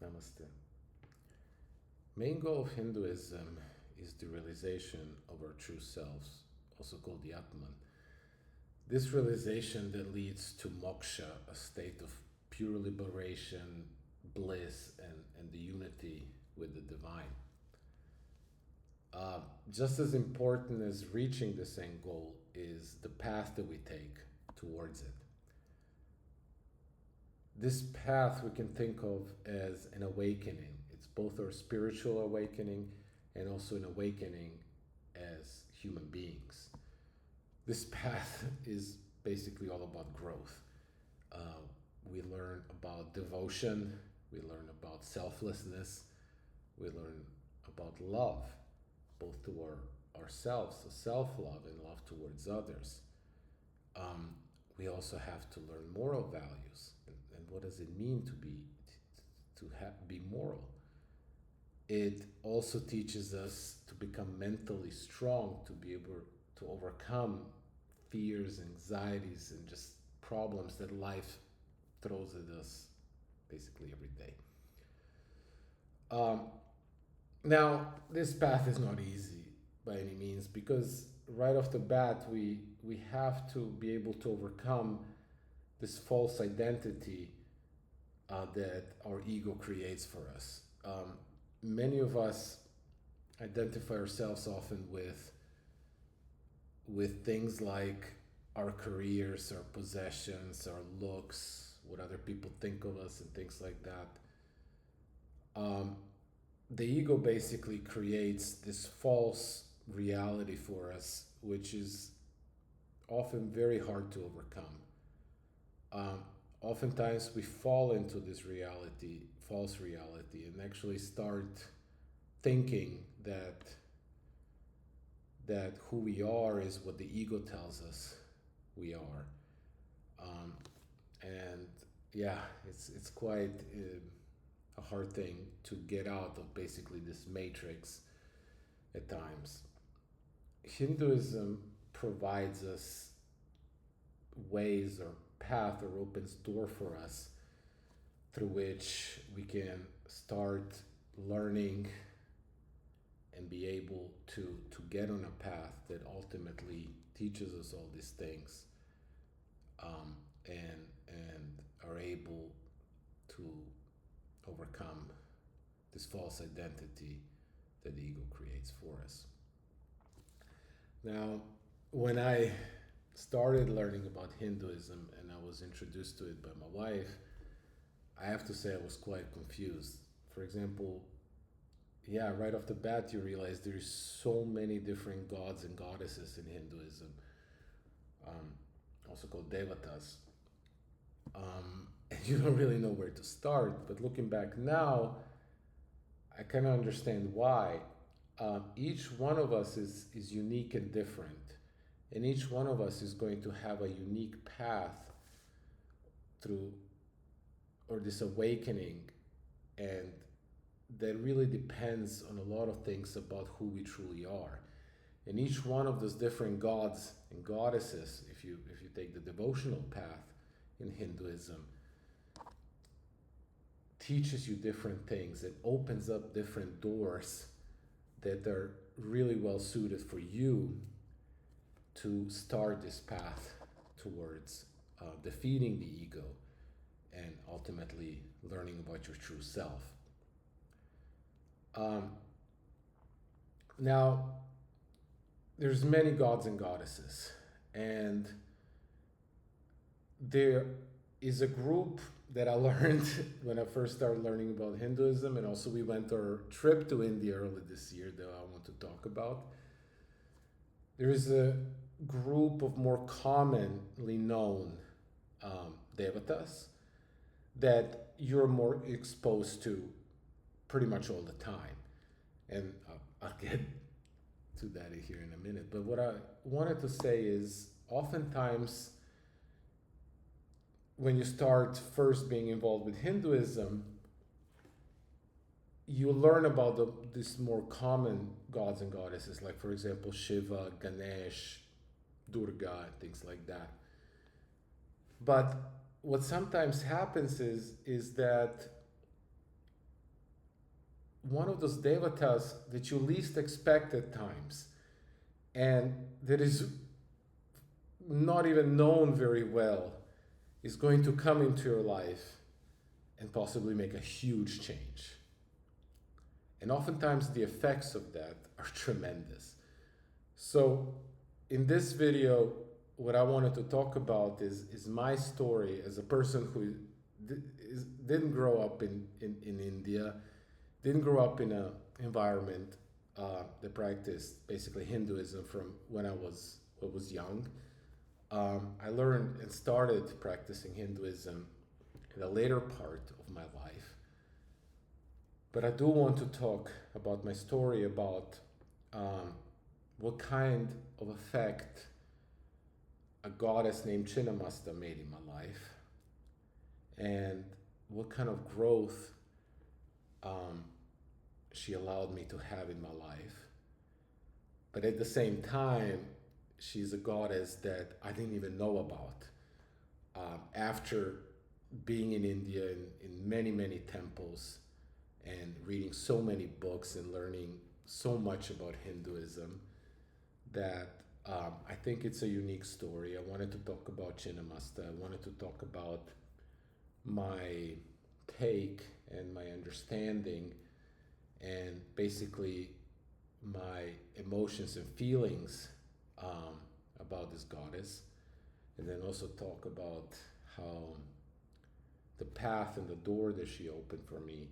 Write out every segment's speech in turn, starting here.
Namaste. Main goal of Hinduism is the realization of our true selves, also called the Atman. This realization that leads to moksha, a state of pure liberation, bliss, and the unity with the divine. Just as important as reaching this end goal is the path that we take towards it. This path we can think of as an awakening. It's both our spiritual awakening and also an awakening as human beings. This path is basically all about growth. Uh, we learn about devotion, we learn about selflessness, we learn about love, both to ourselves, so self-love and love towards others. Um, we also have to learn moral values and what does it mean to be moral. It also teaches us to become mentally strong, to be able to overcome fears, anxieties, and just problems that life throws at us basically every day. Um, Now, this path is not easy by any means because right off the bat, we have to be able to overcome this false identity that our ego creates for us. Many of us identify ourselves often with things like our careers, our possessions, our looks, what other people think of us, and things like that. Um, the ego basically creates this false reality for us, which is often very hard to overcome. Um, Oftentimes, we fall into this reality, false reality, and actually start thinking that who we are is what the ego tells us we are. Um, and yeah, it's quite a hard thing to get out of basically this matrix at times. Hinduism provides us ways or path or opens door for us through which we can start learning and be able to get on a path that ultimately teaches us all these things, and are able to overcome this false identity that the ego creates for us. Now, when I started learning about Hinduism and I was introduced to it by my wife, I have to say I was quite confused. For example, yeah, right off the bat, you realize there's so many different gods and goddesses in Hinduism, um, also called devatas. And you don't really know where to start. But looking back now, I kind of understand why. Each one of us is unique and different. And each one of us is going to have a unique path through, or this awakening. And that really depends on a lot of things about who we truly are. And each one of those different gods and goddesses, if you take the devotional path in Hinduism, teaches you different things. It opens up different doors that are really well suited for you to start this path towards defeating the ego and ultimately learning about your true self. Um, Now, there's many gods and goddesses, and there is a group that I learned when I first started learning about Hinduism, and also we went on our trip to India early this year that I want to talk about. There is a group of more commonly known devatas that you're more exposed to pretty much all the time. And I'll get to that here in a minute. But what I wanted to say is oftentimes when you start first being involved with Hinduism, you learn about these more common gods and goddesses, like, for example, Shiva, Ganesh, Durga, and things like that. But what sometimes happens is that one of those devatas that you least expect at times, and that is not even known very well, is going to come into your life and possibly make a huge change. And oftentimes the effects of that are tremendous. So in this video, what I wanted to talk about is my story as a person who didn't grow up in India, didn't grow up in an environment that practiced basically Hinduism from when I was young. I learned and started practicing Hinduism in the later part of my life. But I do want to talk about my story, about what kind of effect a goddess named Chinnamasta made in my life, and what kind of growth she allowed me to have in my life. But at the same time, she's a goddess that I didn't even know about. After being in India in many, many temples and reading so many books and learning so much about Hinduism, that I think it's a unique story. I wanted to talk about Chinnamasta. I wanted to talk about my take and my understanding and basically my emotions and feelings about this goddess, and then also talk about how the path and the door that she opened for me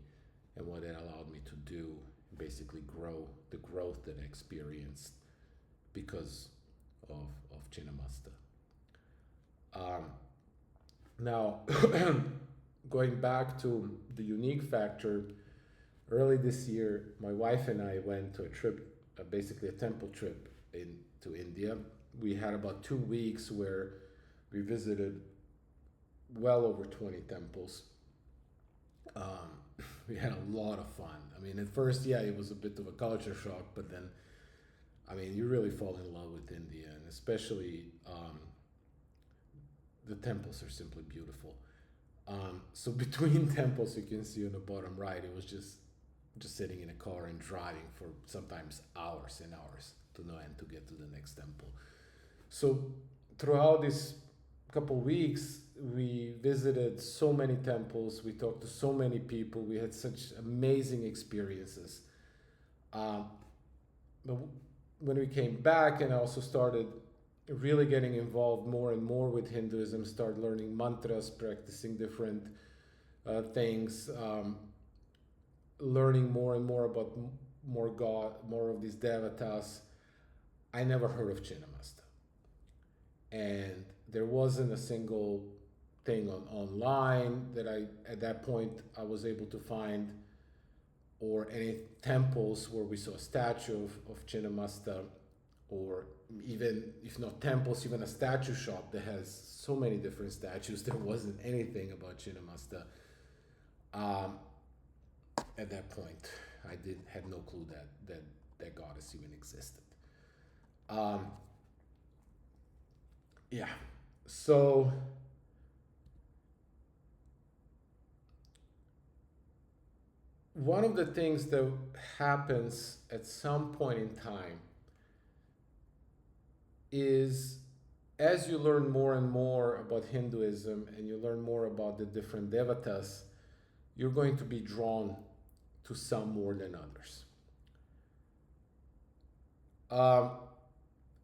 and what it allowed me to do, basically grow, the growth that I experienced because of Chinnamasta. Now, going back to the unique factor, early this year, my wife and I went to a trip, basically a temple trip to India. We had about 2 weeks where we visited well over 20 temples. We had a lot of fun. I mean, at first, yeah, it was a bit of a culture shock, but then, I mean, you really fall in love with India, and especially the temples are simply beautiful. So between temples, you can see on the bottom right, it was just sitting in a car and driving for sometimes hours and hours to no end to get to the next temple. So throughout this couple weeks, we visited so many temples, we talked to so many people, we had such amazing experiences. But when we came back, and I also started really getting involved more and more with Hinduism, started learning mantras, practicing different things, learning more and more about more of these devatas, I never heard of Chinnamasta. And there wasn't a single thing online that at that point I was able to find, or any temples where we saw a statue of Chinnamasta, or even, if not temples, even a statue shop that has so many different statues. There wasn't anything about Chinnamasta. At that point, I had no clue that goddess even existed. Yeah, so one of the things that happens at some point in time is, as you learn more and more about Hinduism and you learn more about the different devatas, you're going to be drawn to some more than others.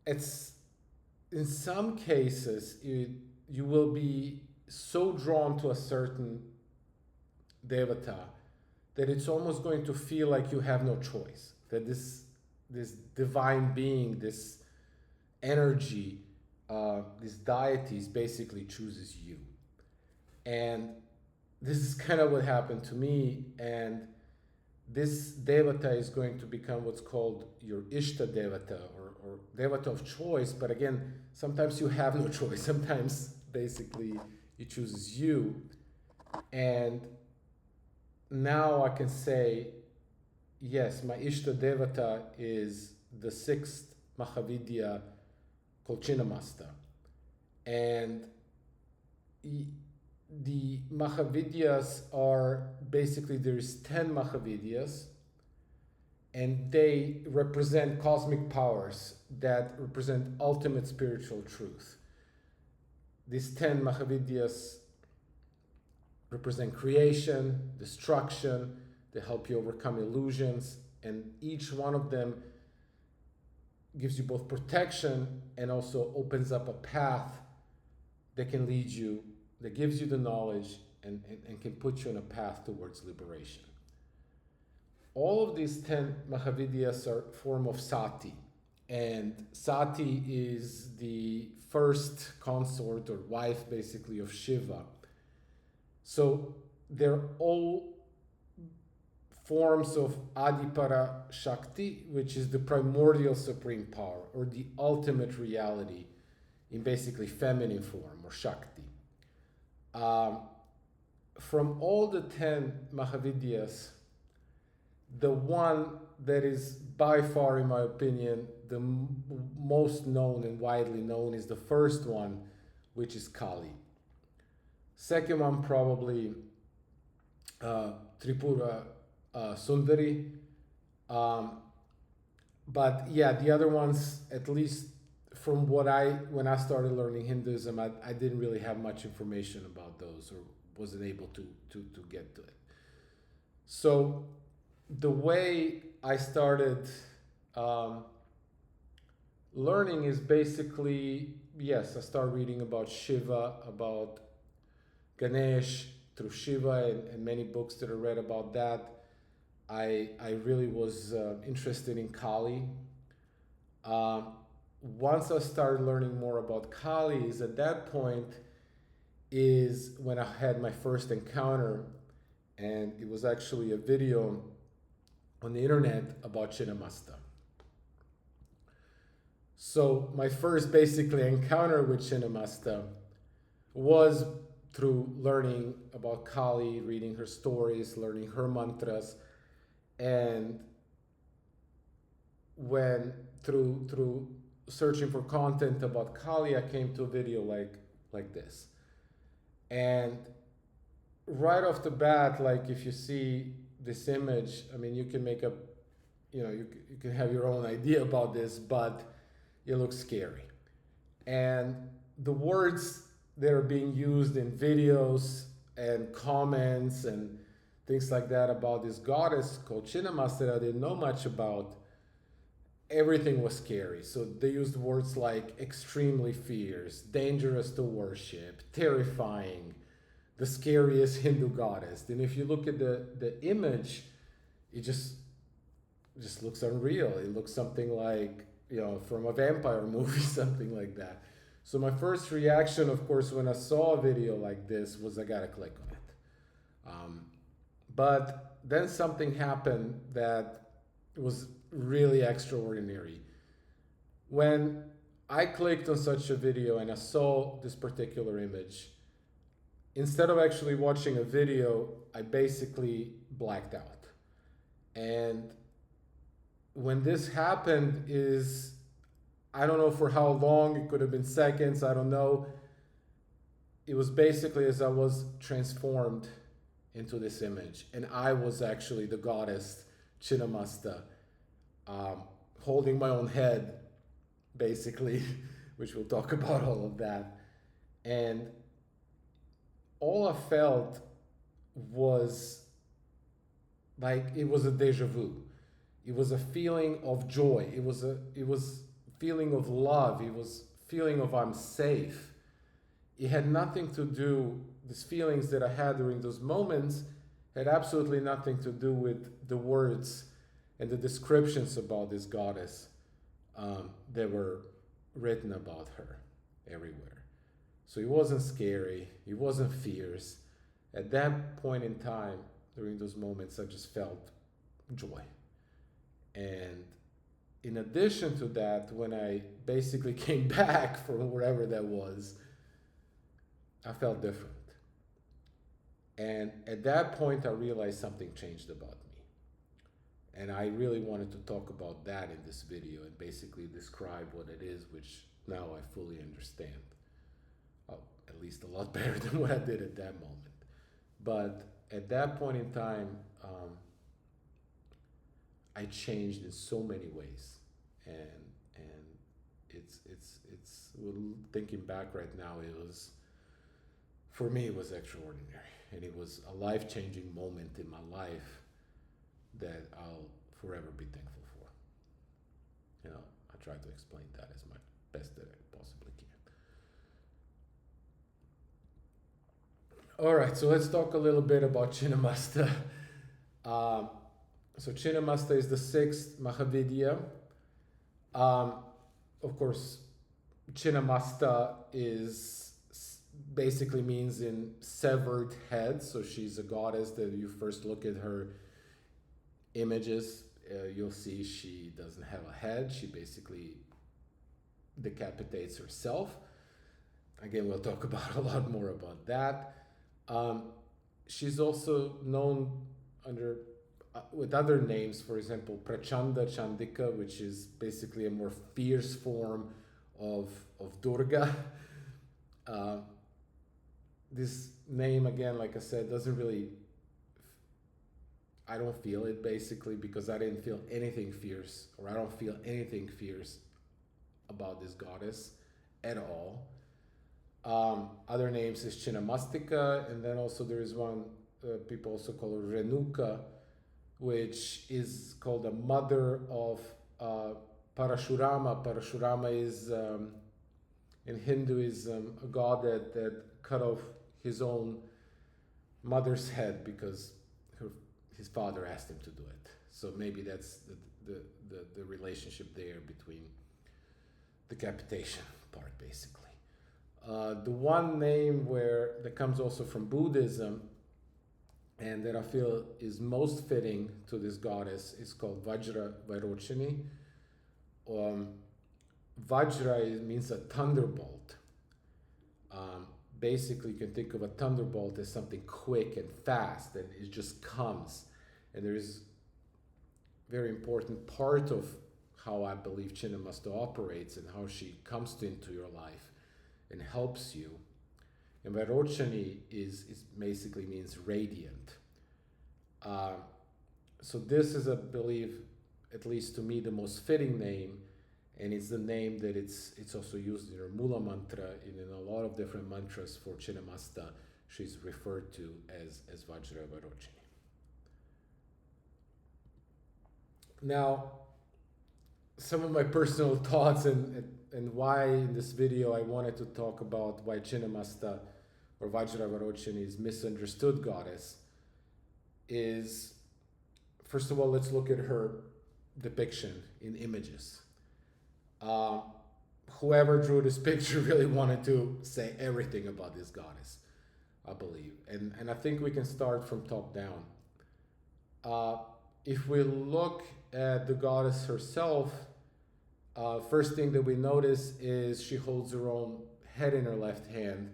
It's in some cases you will be so drawn to a certain devata that it's almost going to feel like you have no choice, that this divine being, this energy, this deity basically chooses you. And this is kind of what happened to me, and this devata is going to become what's called your Ishta devata, or devata of choice. But again, sometimes you have no choice. Sometimes basically it chooses you. And now I can say, yes, my Ishta devata is the 6th Mahavidya called Chinnamasta. And the Mahavidyas are basically, there's 10 Mahavidyas, and they represent cosmic powers that represent ultimate spiritual truth. These 10 Mahavidyas represent creation, destruction, they help you overcome illusions, and each one of them gives you both protection and also opens up a path that can lead you, that gives you the knowledge and can put you on a path towards liberation. All of these 10 Mahavidyas are a form of sati, and sati is the first consort or wife basically of Shiva. So they're all forms of Adipara Shakti, which is the primordial supreme power or the ultimate reality in basically feminine form or Shakti. From all the 10 Mahavidyas, the one that is by far, in my opinion, the most known and widely known is the first one, which is Kali. Second one, probably Tripura Sundari. But yeah, the other ones, at least from when I started learning Hinduism, I didn't really have much information about those or wasn't able to get to it. So the way I started learning is basically, yes, I started reading about Shiva, about Ganesh through Shiva and many books that I read about that. I really was interested in Kali. Once I started learning more about Kali, is at that point is when I had my first encounter, and it was actually a video on the internet about Chinnamasta. So my first basically encounter with Chinnamasta was through learning about Kali, reading her stories, learning her mantras, and when through searching for content about Kali, I came to a video like this. And right off the bat, like if you see this image, I mean, you can make up, you can have your own idea about this, but it looks scary. And the words that are being used in videos and comments and things like that about this goddess called Chinnamasta that I didn't know much about, everything was scary. So they used words like extremely fierce, dangerous to worship, terrifying, the scariest Hindu goddess. And if you look at the image, it just looks unreal. It looks something like, from a vampire movie, something like that. So my first reaction, of course, when I saw a video like this was I gotta click on it. But then something happened that was really extraordinary. When I clicked on such a video and I saw this particular image, instead of actually watching a video, I basically blacked out. And when this happened is, I don't know for how long, it could have been seconds, I don't know. It was basically as I was transformed into this image. And I was actually the goddess Chinnamasta, holding my own head, basically, which we'll talk about all of that. And all I felt was like it was a deja vu. It was a feeling of joy. It was feeling of love. It was feeling of I'm safe. It had nothing to do, these feelings that I had during those moments had absolutely nothing to do with the words and the descriptions about this goddess that were written about her everywhere. So it wasn't scary, it wasn't fierce. At that point in time, during those moments, I just felt joy. And in addition to that, when I basically came back from wherever that was, I felt different. And at that point, I realized something changed about me. And I really wanted to talk about that in this video and basically describe what it is, which now I fully understand. At least a lot better than what I did at that moment. But at that point in time, I changed in so many ways, and it's well, thinking back right now, it was, for me, it was extraordinary, and it was a life-changing moment in my life that I'll forever be thankful for. I try to explain that as my best that I possibly can. All right, so let's talk a little bit about Chinnamasta. Um, so Chinnamasta is the sixth Mahavidya. Um, of course, Chinnamasta is basically means in severed head. So she's a goddess that you first look at her images, you'll see she doesn't have a head. She basically decapitates herself. Again, we'll talk about a lot more about that. She's also known under with other names, for example, Prachanda Chandika, which is basically a more fierce form of Durga. This name, again, like I said, doesn't really, I don't feel it basically because I didn't feel anything fierce, or I don't feel anything fierce about this goddess at all. Other names is Chinamastika, and then also there is one, people also call her Renuka, which is called the mother of Parashurama. Parashurama is, in Hinduism, a god that cut off his own mother's head because his father asked him to do it. So maybe that's the relationship there between decapitation part, basically. The one name that comes also from Buddhism and that I feel is most fitting to this goddess is called Vajra Vairochanye. Vajra means a thunderbolt. Basically, you can think of a thunderbolt as something quick and fast, and it just comes. And there is a very important part of how I believe Chinnamasta operates and how she comes into your life and helps you. And Vairochanye is basically means radiant. So this is, I believe, at least to me, the most fitting name, and it's the name that it's also used in her Mula mantra, and in a lot of different mantras for Chinnamasta. She's referred to as Vajra Vairochanye. Now, some of my personal thoughts and why in this video I wanted to talk about why Chinnamasta or Vajra Vairochanye is misunderstood goddess is, first of all, let's look at her depiction in images. Whoever drew this picture really wanted to say everything about this goddess, I believe. And I think we can start from top down. If we look at the goddess herself, first thing that we notice is she holds her own head in her left hand,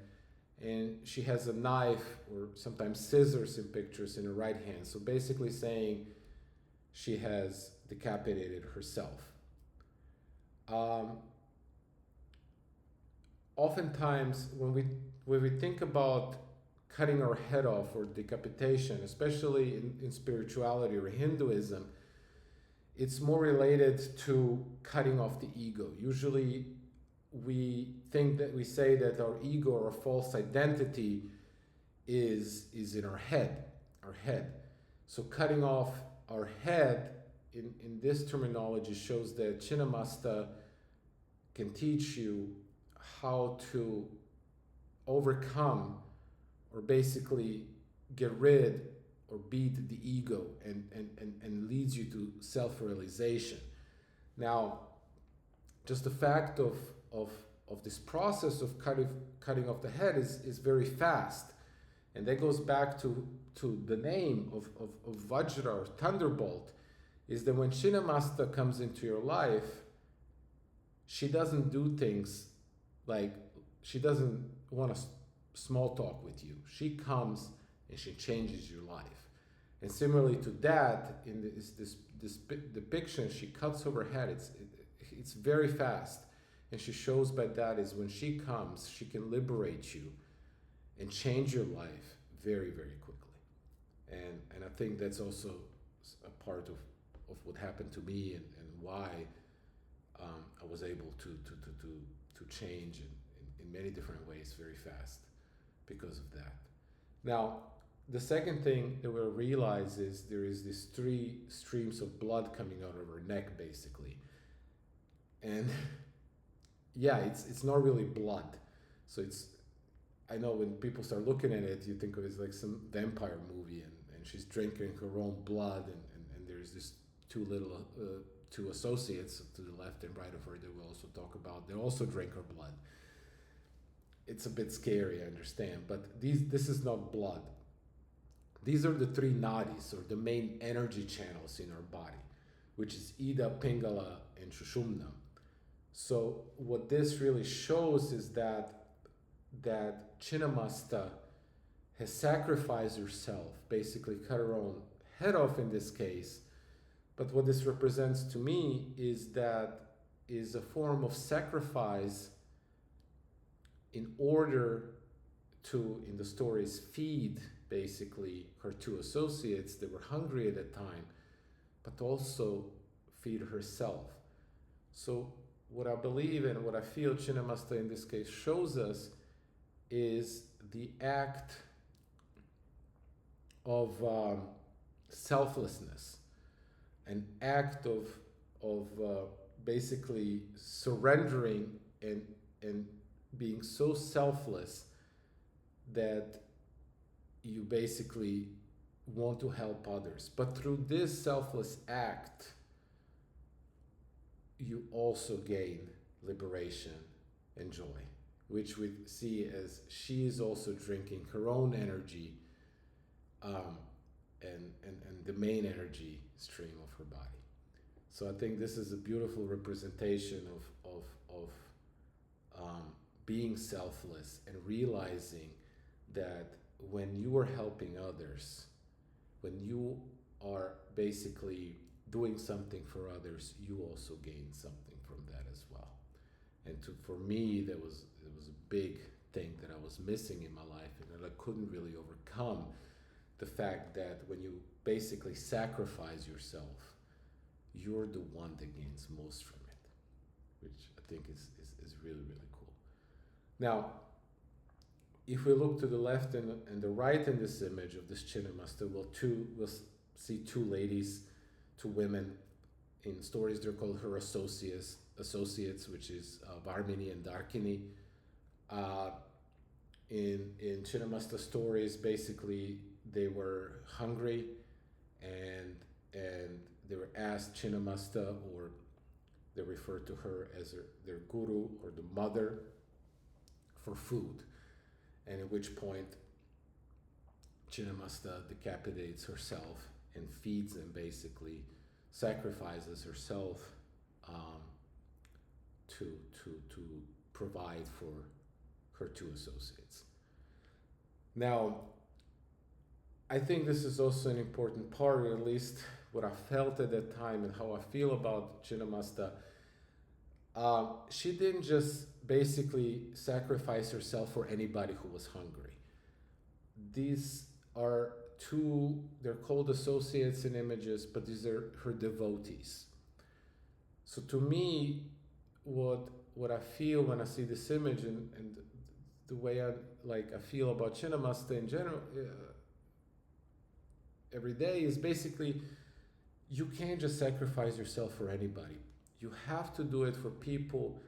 and she has a knife or sometimes scissors in pictures in her right hand. So basically saying she has decapitated herself. Oftentimes when we think about cutting our head off or decapitation, especially in spirituality or Hinduism, it's more related to cutting off the ego. Usually we say that our ego or false identity is in our head. So cutting off our head in this terminology shows that Chinnamasta can teach you how to overcome or basically get rid or beat the ego and leads you to self-realization. Now, just the fact of this process of cutting off the head is very fast. And that goes back to the name of Vajra or Thunderbolt, is that when Chinnamasta comes into your life, she doesn't do things like, she doesn't want to small talk with you. She comes and she changes your life. And similarly to that, in this depiction, she cuts over her head. It's very fast. And she shows by that is when she comes, she can liberate you and change your life very, very quickly. And I think that's also a part of of what happened to me, and why I was able to change in many different ways very fast because of that. Now, the second thing that we'll realize is there is these three streams of blood coming out of her neck, basically. And yeah, it's not really blood. So it's, I know when people start looking at it, you think of it as like some vampire movie, and she's drinking her own blood, and there's this two associates to the left and right of her that we'll also talk about. They also drink her blood. It's a bit scary, I understand, but this is not blood. These are the three nadis, or the main energy channels in our body, which is Ida, Pingala, and Shushumna. So what this really shows is that Chinnamasta has sacrificed herself, basically cut her own head off in this case. But what this represents to me is a form of sacrifice in order to, in the stories, feed basically her two associates that were hungry at that time, but also feed herself. So what I believe and what I feel Chinnamasta in this case shows us is the act of selflessness, an act of basically surrendering and being so selfless that you basically want to help others. But through this selfless act, you also gain liberation and joy, which we see as she is also drinking her own energy, and the main energy stream of her body. So I think this is a beautiful representation of being selfless and realizing that when you are helping others, when you are basically doing something for others, you also gain something from that as well. And for me, it was a big thing that I was missing in my life, and that I couldn't really overcome, the fact that when you basically sacrifice yourself, you're the one that gains most from it, which I think is really, really cool. Now, if we look to the left and the right in this image of this Chinnamasta, we'll see two ladies, two women. In stories, they're called her associates, which is Varmini and Darkini. In Chinnamasta stories, basically, they were hungry, and they were asked Chinnamasta, or they referred to her as their guru or the mother, for food. And at which point Chinnamasta decapitates herself and feeds them, basically sacrifices herself to provide for her two associates. Now, I think this is also an important part, or at least what I felt at that time and how I feel about Chinnamasta. She didn't just basically sacrifice herself for anybody who was hungry. These are they're called associates in images, but these are her devotees. So to me, what I feel when I see this image, and the way I feel about Chinnamasta in general, every day, is basically, you can't just sacrifice yourself for anybody. You have to do it for people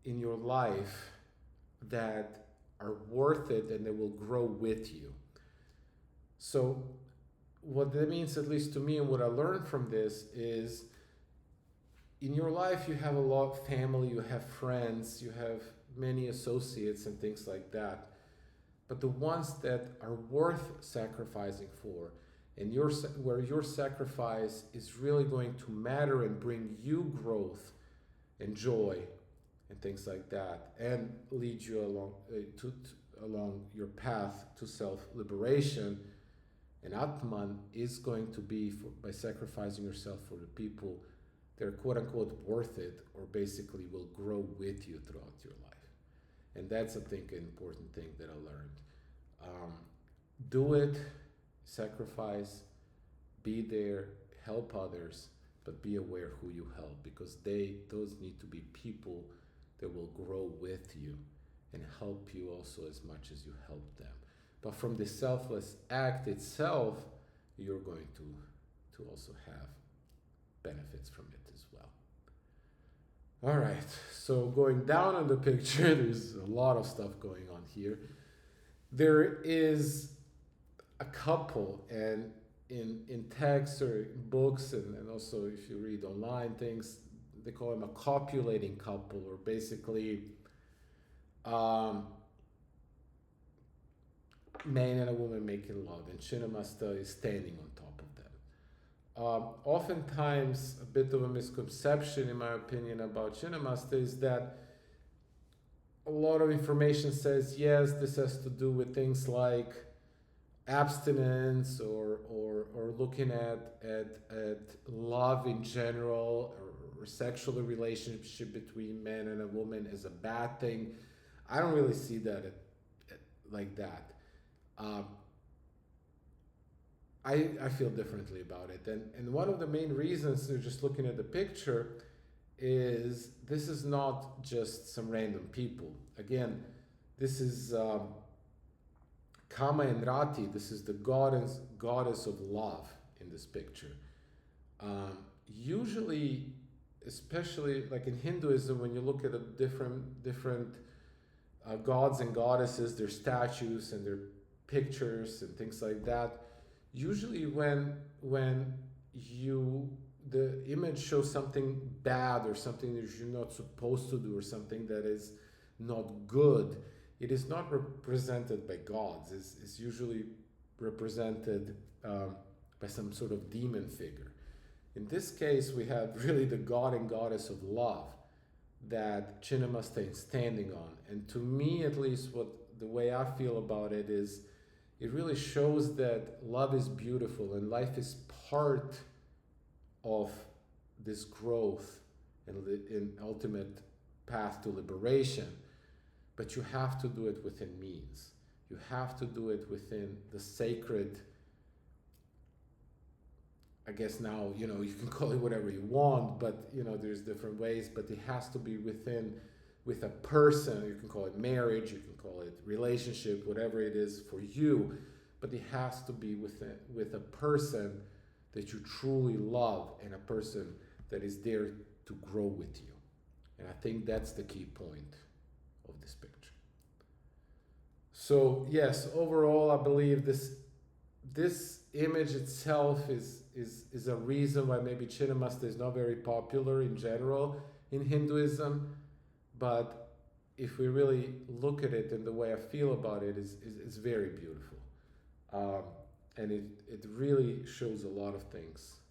in your life that are worth it and that will grow with you. So what that means, at least to me, and what I learned from this, is in your life you have a lot of family, you have friends, you have many associates and things like that. But the ones that are worth sacrificing for, and where your sacrifice is really going to matter and bring you growth and joy and things like that, and lead you along your path to self-liberation, and Atman is going to be by sacrificing yourself for the people that are quote-unquote worth it, or basically will grow with you throughout your life. And that's, I think, an important thing that I learned. Do it, sacrifice, be there, help others, but be aware who you help, because those need to be people that will grow with you and help you also as much as you help them. But from the selfless act itself, you're going to also have benefits from it as well. All right, so going down on the picture, there's a lot of stuff going on here. There is a couple, and in texts or books, and also if you read online things, they call them a copulating couple, or basically man and a woman making love, and Chinnamasta is standing on top of them. Oftentimes, a bit of a misconception, in my opinion, about Chinnamasta is that a lot of information says, yes, this has to do with things like abstinence, or looking at love in general, or sexual relationship between man and a woman as a bad thing. I don't really see that like that. I feel differently about it, and one of the main reasons, just looking at the picture, is this is not just some random people. Again, this is Kama and Rati. This is the goddess of love in this picture. Usually, especially like in Hinduism, when you look at the different gods and goddesses, their statues and their pictures and things like that, usually when the image shows something bad, or something that you're not supposed to do, or something that is not good, it is not represented by gods. It's usually represented by some sort of demon figure. In this case, we have really the god and goddess of love that Chinnamasta is standing on. And to me, at least, the way I feel about it is, it really shows that love is beautiful, and life is part of this growth and ultimate path to liberation. But you have to do it within means. You have to do it within the sacred, I guess now, you can call it whatever you want, but there's different ways, but it has to be with a person. You can call it marriage, you can call it relationship, whatever it is for you, but it has to be with a person that you truly love, and a person that is there to grow with you. And I think that's the key point of this picture. So yes, overall, I believe this image itself is a reason why maybe Chinnamasta is not very popular in general in Hinduism. But if we really look at it, and the way I feel about it is very beautiful. And it really shows a lot of things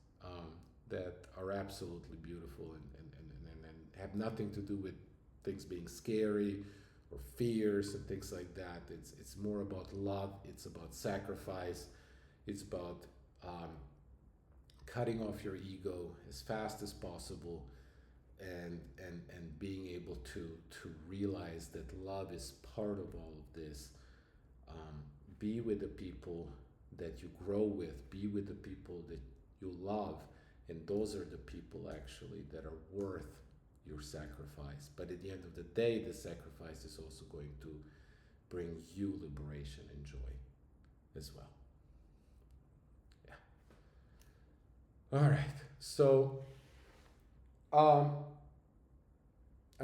that are absolutely beautiful, and have nothing to do with things being scary or fears and things like that. It's more about love. It's about sacrifice. It's about cutting off your ego as fast as possible, and being able to realize that love is part of all of this. Be with the people that you grow with. Be with the people that you love, and those are the people actually that are worth your sacrifice. But at the end of the day, the sacrifice is also going to bring you liberation and joy as well. Yeah. All right. So I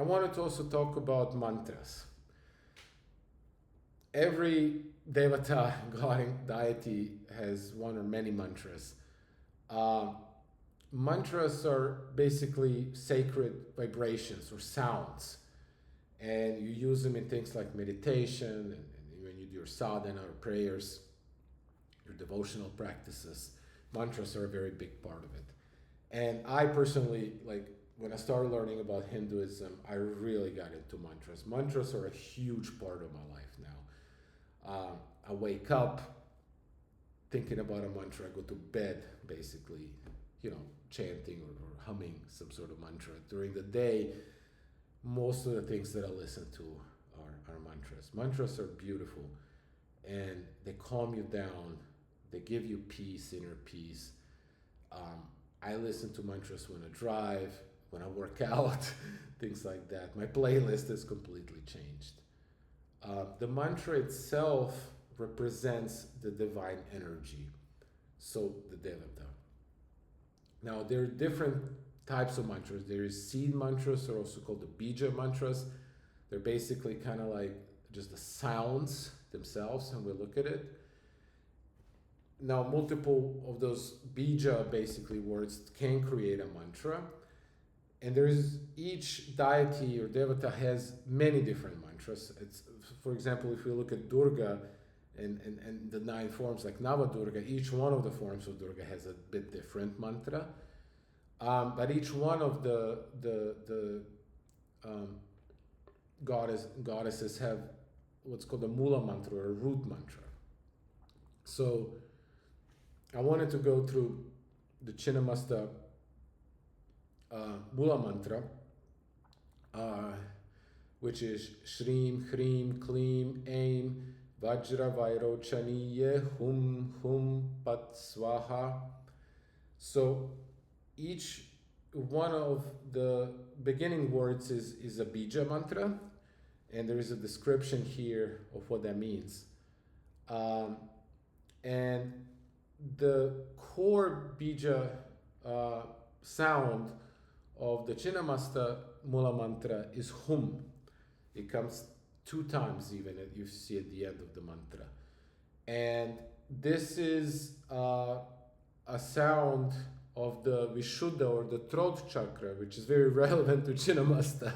wanted to also talk about mantras. Every devata, god and deity, has one or many mantras. Mantras are basically sacred vibrations or sounds, and you use them in things like meditation, and when you do your sadhana or prayers, your devotional practices. Mantras are a very big part of it. And I personally, when I started learning about Hinduism, I really got into mantras. Mantras are a huge part of my life now. I wake up thinking about a mantra. I go to bed basically, chanting or humming some sort of mantra. During the day, most of the things that I listen to are mantras. Mantras are beautiful, and they calm you down. They give you peace, inner peace. I listen to mantras when I drive, when I work out, things like that. My playlist has completely changed. The mantra itself represents the divine energy, so the devata. Now, there are different types of mantras. There is seed mantras, or also called the bija mantras. They're basically kind of like just the sounds themselves, and we look at it. Now, multiple of those bija, basically words, can create a mantra. And there is, each deity or devata has many different mantras. It's, for example, if we look at Durga and the 9 forms like Navadurga, each one of the forms of Durga has a bit different mantra. But each one of the goddesses have what's called a mula mantra or a root mantra. So I wanted to go through the Chinnamasta mula mantra, which is Shrim, Hrim, Klim, Aim, Vajra Vairochanye, Hum, Pat Swaha. So each one of the beginning words is a bija mantra, and there is a description here of what that means. And the core bija sound of the Chinnamasta mula mantra is hum. It comes 2 times even, you see at the end of the mantra. And this is a sound of the Vishuddha or the throat chakra, which is very relevant to Chinnamasta,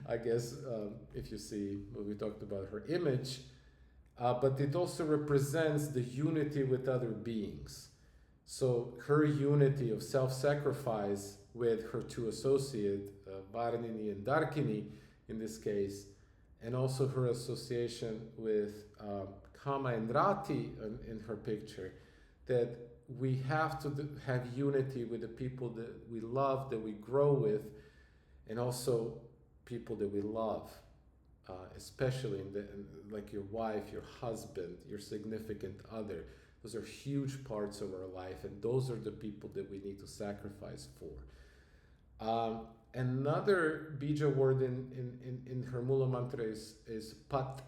I guess, if you see when we talked about her image. But it also represents the unity with other beings. So her unity of self-sacrifice with her 2 associates, Varnini and Darkini in this case, and also her association with Kama and Rati in her picture, that we have to have unity with the people that we love, that we grow with, and also people that we love, especially like your wife, your husband, your significant other. Those are huge parts of our life, and those are the people that we need to sacrifice for. Another bija word in her mula mantra is pat,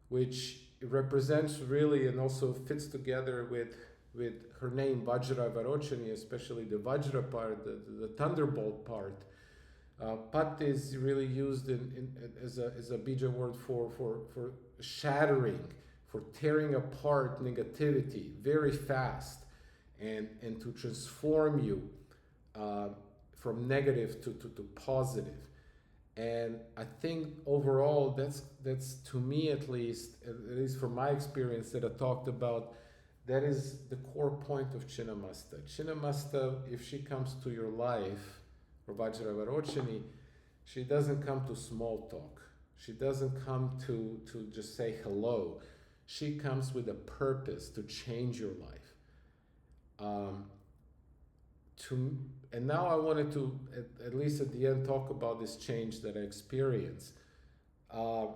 which represents really and also fits together with her name Vajra Vairochanye, especially the Vajra part, the thunderbolt part. Pat is really used as a bija word for shattering, for tearing apart negativity very fast, and to transform you from negative to positive. And I think overall that's to me at least from my experience that I talked about, that is the core point of Chinnamasta. Chinnamasta, if she comes to your life, or Vajra Vairochanye, she doesn't come to small talk. She doesn't come to just say hello. She comes with a purpose to change your life. And now I wanted to, at least at the end, talk about this change that I experienced. For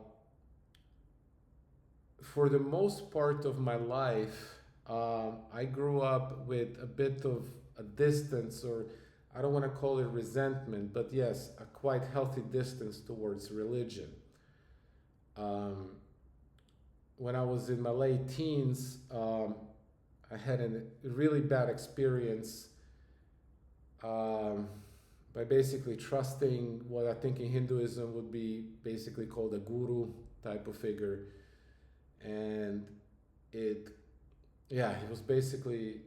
the most part of my life, I grew up with a bit of a distance, or I don't want to call it resentment, but yes, a quite healthy distance towards religion. When I was in my late teens, I had a really bad experience by basically trusting what I think in Hinduism would be basically called a guru type of figure. And it was basically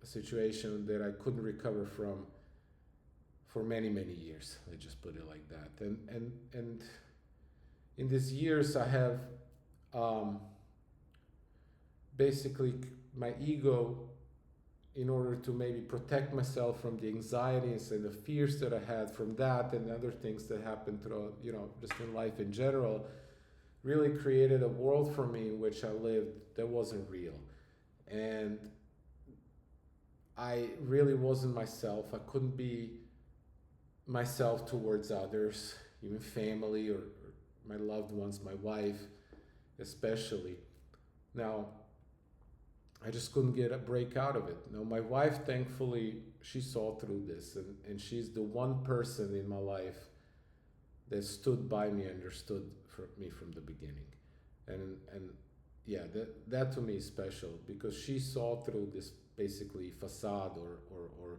a situation that I couldn't recover from for many, many years. Let's just put it like that. And in these years, I have basically my ego, in order to maybe protect myself from the anxieties and the fears that I had from that and other things that happened throughout, just in life in general, really created a world for me in which I lived that wasn't real. And I really wasn't myself. I couldn't be myself towards others, even family or my loved ones, my wife especially. Now, I just couldn't get a break out of it. Now, my wife, thankfully, she saw through this, and she's the one person in my life that stood by me, understood me from the beginning. And yeah, that to me is special because she saw through this basically facade or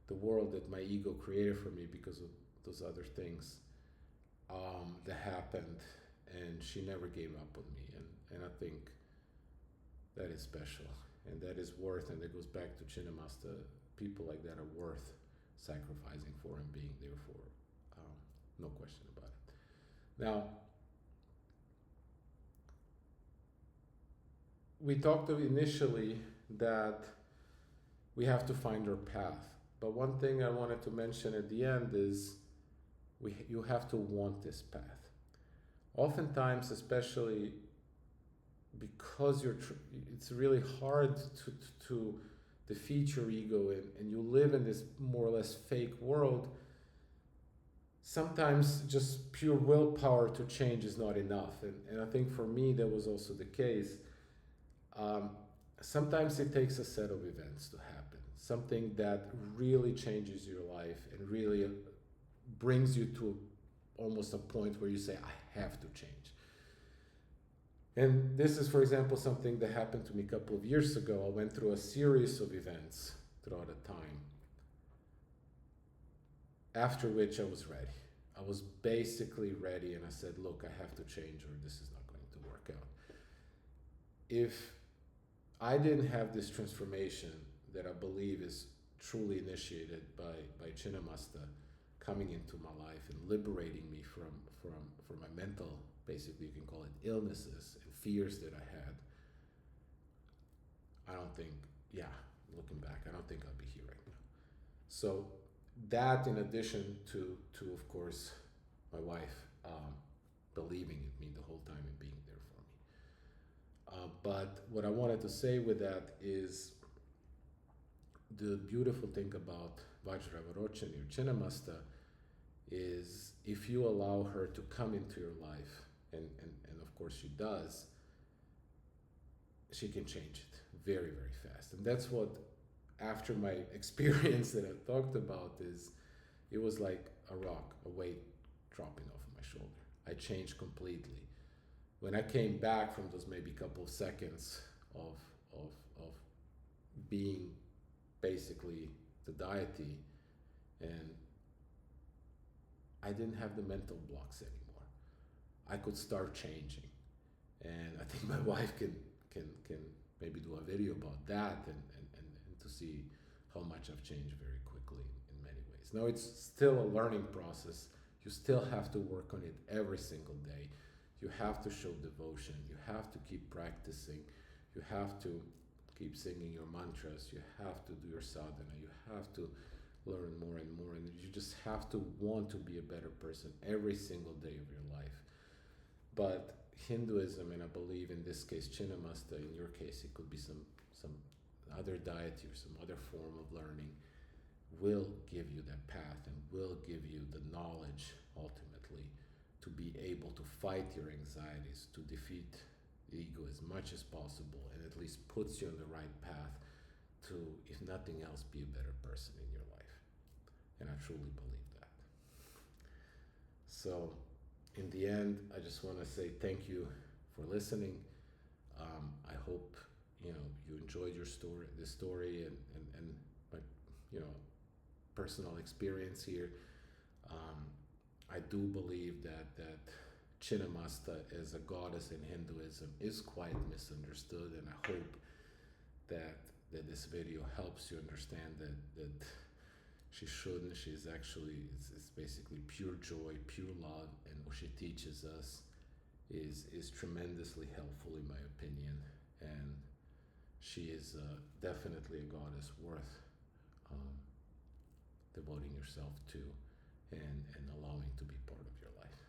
the world that my ego created for me because of those other things that happened, and she never gave up on me. And I think that is special, and that is worth, and it goes back to Chinnamasta. People like that are worth sacrificing for and being there for. No question about it. Now, we talked initially that we have to find our path. But one thing I wanted to mention at the end is you have to want this path. Oftentimes, especially because it's really hard to defeat your ego, and you live in this more or less fake world. Sometimes just pure willpower to change is not enough, and I think for me that was also the case. Sometimes it takes a set of events to happen, something that really changes your life and really brings you to almost a point where you say, I have to change. And this is, for example, something that happened to me a couple of years ago. I went through a series of events throughout a time, after which I was ready. I was basically ready, and I said, look, I have to change or this is not going to work out. If I didn't have this transformation that I believe is truly initiated by Chinnamasta coming into my life and liberating me from my mental, basically you can call it illnesses and fears that I had, I don't think, looking back, I don't think I'll be here right now. So that, in addition to of course, my wife believing in me the whole time and being there for me. But what I wanted to say with that is the beautiful thing about Vajra Vairochanye or Chinnamasta is if you allow her to come into your life, and of course she does, she can change it very, very fast. And that's what, after my experience that I talked about, is it was like a rock, a weight dropping off of my shoulder. I changed completely. When I came back from those maybe couple of seconds of being basically the deity, and I didn't have the mental blocks anymore. I could start changing. And I think my wife can maybe do a video about that and to see how much I've changed very quickly in many ways. Now, it's still a learning process. You still have to work on it every single day. You have to show devotion. You have to keep practicing. You have to keep singing your mantras. You have to do your sadhana. You have to learn more and more. And you just have to want to be a better person every single day of your life. But Hinduism, and I believe in this case Chinnamasta, in your case it could be some other deity or some other form of learning, will give you that path and will give you the knowledge ultimately to be able to fight your anxieties, to defeat the ego as much as possible, and at least puts you on the right path to, if nothing else, be a better person in your life. And I truly believe that. So in the end, I just want to say thank you for listening. I hope you enjoyed this story and my personal experience here. I do believe that Chinnamasta as a goddess in Hinduism is quite misunderstood, and I hope that this video helps you understand that she shouldn't. She's actually, it's basically pure joy, pure love, and what she teaches us is tremendously helpful in my opinion, and she is definitely a goddess worth devoting yourself to and allowing to be part of your life.